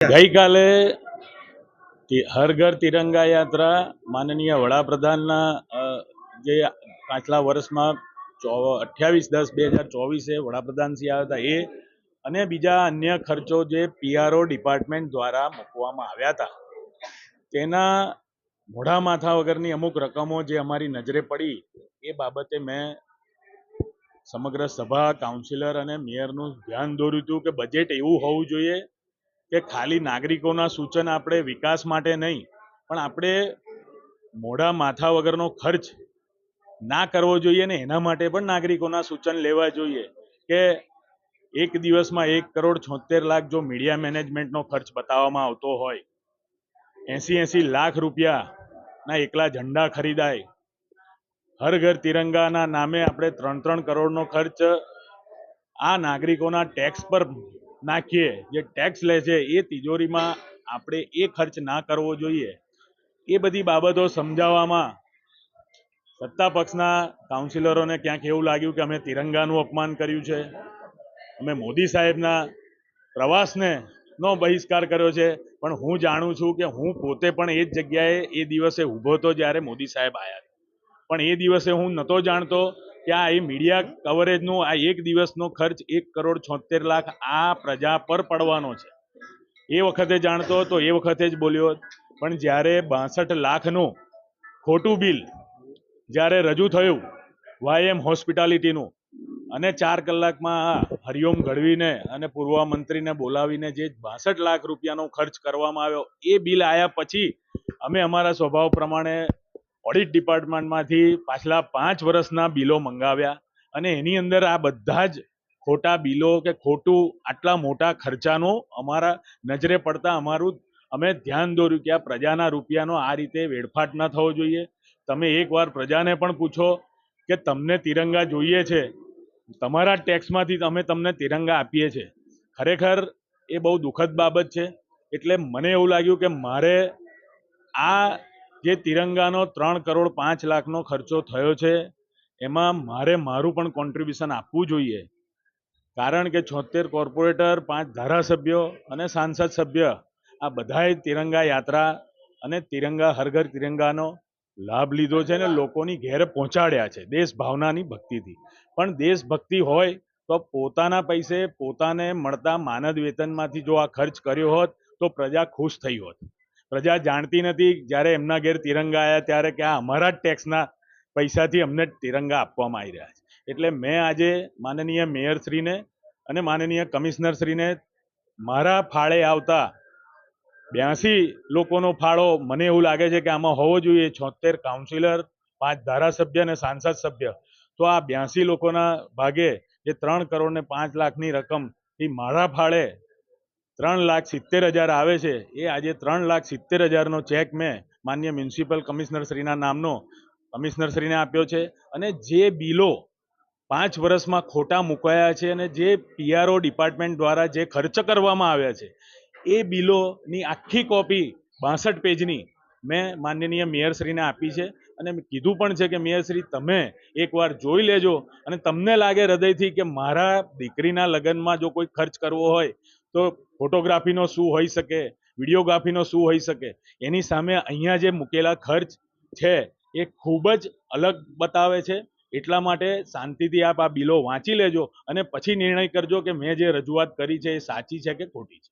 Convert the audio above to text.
गई काले हर घर तिरंगा यात्रा माननीय वडाप्रधानना जे पाछला वर्षमां 28/10/2024 वडाप्रधानश्री આવ્યા હતા એ અને બીજા અન્ય ખર્ચો જે પીઆરઓ ડિપાર્ટમેન્ટ દ્વારા મૂકવામાં આવ્યા હતા તેના મોઢા માથા વગરની અમુક રકમો જે અમારી નજરે પડી એ બાબતે મેં સમગ્ર સભા કાઉન્સિલર અને મેયરનું ધ્યાન દોર્યું હતું કે બજેટ એવું હોવું જોઈએ કે ખાલી નાગરિકોના સૂચન આપણે વિકાસ માટે નહીં પણ આપણે મોઢા માથા વગરનો ખર્ચ ના કરવો જોઈએ ને એના માટે પણ નાગરિકોના સૂચન લેવા જોઈએ કે એક દિવસમાં 1,76,00,000 જો મીડિયા મેનેજમેન્ટનો ખર્ચ બતાવવામાં આવતો હોય 80 લાખ રૂપિયાના એકલા ઝંડા ખરીદાય હર ઘર તિરંગાના નામે આપણે 3 કરોડનો ખર્ચ આ નાગરિકોના ટેક્સ પર નાખીએ જે ટેક્સ લે છે એ તિજોરીમાં આપણે એ ખર્ચ ના કરવો જોઈએ એ બધી બાબતો સમજાવવામાં સત્તા પક્ષના કાઉન્સિલરોને ક્યાંક એવું લાગ્યું કે અમે તિરંગાનું અપમાન કર્યું છે, અમે મોદી સાહેબના પ્રવાસને નો બહિષ્કાર કર્યો છે, પણ હું જાણું છું કે હું પોતે પણ એ જ જગ્યાએ એ દિવસે ઊભો હતો જ્યારે મોદી સાહેબ આવ્યા પણ એ દિવસે હું નહોતો જાણતો કે આ એ મીડિયા કવરેજનું આ એક દિવસનો ખર્ચ 1,76,00,000 આ પ્રજા પર પડવાનો છે એ વખતે જાણતો તો એ વખતે જ બોલ્યો પણ જ્યારે 62 લાખનું ખોટું બિલ જ્યારે રજૂ થયું વાયએમ હોસ્પિટાલિટીનું અને 4 કલાકમાં હરિઓમ ગઢવીને અને પૂર્વ મંત્રીને બોલાવીને જે 62 લાખ રૂપિયાનો ખર્ચ કરવામાં આવ્યો એ બિલ આવ્યા પછી અમે અમારા સ્વભાવ પ્રમાણે ઓડિટ ડિપાર્ટમેન્ટમાંથી પાછલા 5 વર્ષના બિલો મંગાવ્યા અને એની અંદર આ બધા જ ખોટા બિલો કે ખોટું આટલા મોટા ખર્ચાનો અમારા નજરે પડતા અમે ધ્યાન દોર્યું કે આ પ્રજાના રૂપિયાનો આ રીતે વેડફાટ ન થવો જોઈએ. તમે એકવાર પ્રજાને પણ પૂછો કે તમને તિરંગા જોઈએ છે, તમારા ટેક્સમાંથી અમે તમને તિરંગા આપીએ છીએ. ખરેખર એ બહુ દુઃખદ બાબત છે. એટલે મને એવું લાગ્યું કે મારે આ જે તિરંગાનો 3,05,00,000નો ખર્ચો થયો છે એમાં મારે મારું પણ કોન્ટ્રીબ્યુશન આપવું જોઈએ કારણ કે 76 કોર્પોરેટર 5 ધારાસભ્યો અને સાંસદ સભ્ય આ બધાએ તિરંગા યાત્રા અને તિરંગા હર ઘર તિરંગાનો લાભ લીધો છે અને લોકોની ઘેર પહોંચાડ્યા છે દેશભાવનાની ભક્તિથી. પણ દેશભક્તિ હોય તો પોતાના પૈસે પોતાને મળતા માનદ વેતનમાંથી જો આ ખર્ચ કર્યો હોત તો પ્રજા ખુશ થઈ હોત. પ્રજા જાણતી નથી જ્યારે એમના ઘેર તિરંગા આવ્યા ત્યારે કે આ અમારા જ ટેક્સના પૈસાથી અમને તિરંગા આપવામાં આવી રહ્યા છે. એટલે મેં આજે માનનીય મેયરશ્રીને અને માનનીય કમિશનરશ્રીને મારા ફાળે આવતા 82 લોકોનો ફાળો મને એવું લાગે છે કે આમાં હોવો જોઈએ. 76 કાઉન્સિલર 5 ધારાસભ્ય અને સાંસદ સભ્ય તો આ 82 લોકોના ભાગે જે 3,05,00,000ની રકમ એ મારા ફાળે 3,70,000 આવે છે એ આજે 3,70,000નો ચેક મેં માન્ય મ્યુનિસિપલ કમિશનરશ્રીના નામનો કમિશનરશ્રીને આપ્યો છે અને જે બિલો 5 વર્ષમાં ખોટા મુકાયા છે અને જે પીઆરઓ ડિપાર્ટમેન્ટ દ્વારા જે ખર્ચ કરવામાં આવ્યા છે એ બિલોની આખી કોપી 62 પેજની મેં માનનીય મેયરશ્રીને આપી છે અને મેં કીધું પણ છે કે મેયરશ્રી તમે એકવાર જોઈ લેજો અને તમને લાગે હૃદયથી કે મારા દીકરીના લગ્નમાં જો કોઈ ખર્ચ કરવો હોય તો ફોટોગ્રાફીનો શું હોઈ શકે, વિડીયોગ્રાફીનો શું હોઈ શકે, એની સામે અહીંયા જે મૂકેલા ખર્ચ છે એ ખૂબ જ અલગ બતાવે છે. એટલા માટે શાંતિથી આપ આ બિલો વાંચી લેજો અને પછી નિર્ણય કરજો કે મેં જે રજૂઆત કરી છે એ સાચી છે કે ખોટી છે.